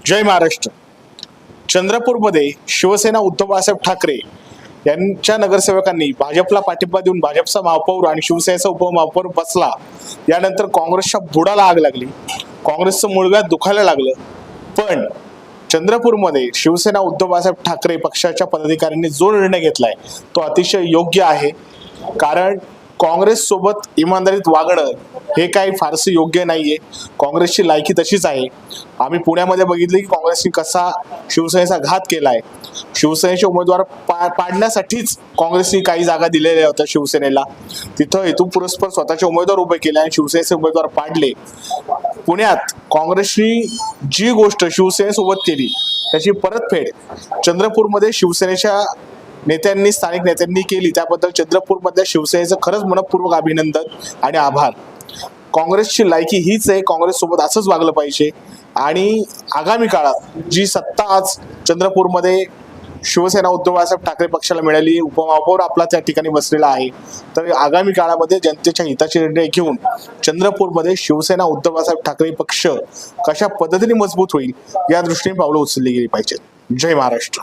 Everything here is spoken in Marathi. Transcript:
जय महाराष्ट्र। चंद्रपूरमध्ये शिवसेना उद्धव बाळासाहेब ठाकरे यांच्या नगरसेवकांनी भाजपला पाठिंबा देऊन भाजपचा महापौर आणि शिवसेनेचा उपमहापौर बसला। यानंतर काँग्रेसच्या बुडाला आग लागली, काँग्रेसचं मुळव्याध दुखायला लागलं। पण चंद्रपूरमध्ये शिवसेना उद्धव बाळासाहेब ठाकरे पक्षाच्या पदाधिकाऱ्यांनी जो निर्णय घेतलाय तो अतिशय योग्य आहे। कारण काँग्रेस सोबत इमानदारीत वागणं हे काही फारसे योग्य नाहीये। काँग्रेसची लायकी तशीच आहे। आम्ही पुण्यामध्ये बघितलं की काँग्रेसने कसा शिवसेनेचा घात केलाय। शिवसेनेचे उमेदवार पाडण्यासाठीच काँग्रेसने काही जागा दिलेल्या होत्या शिवसेनेला, तिथं हेतू पुरस्पर स्वतःचे उमेदवार उभे केले आणि शिवसेनेचे उमेदवार पाडले। पुण्यात काँग्रेसने जी गोष्ट शिवसेनेसोबत केली त्याची परतफेड चंद्रपूरमध्ये शिवसेनेच्या नेत्यांनी, स्थानिक नेत्यांनी केली। त्याबद्दल चंद्रपूरमधल्या शिवसेनेचं खरंच मनपूर्वक अभिनंदन आणि आभार। काँग्रेसची लायकी हीच आहे, काँग्रेस सोबत असंच वागलं पाहिजे। आणि आगामी काळात जी सत्ता आज चंद्रपूरमध्ये शिवसेना उद्धव बाळासाहेब ठाकरे पक्षाला मिळाली, उपमहापौर आपला त्या ठिकाणी बसलेला आहे, तर आगामी काळामध्ये जनतेच्या हिताचे निर्णय घेऊन चंद्रपूरमध्ये शिवसेना उद्धव बाळासाहेब ठाकरे पक्ष कशा पद्धतीने मजबूत होईल या दृष्टीने पावलं उचलली गेली पाहिजेत। जय महाराष्ट्र।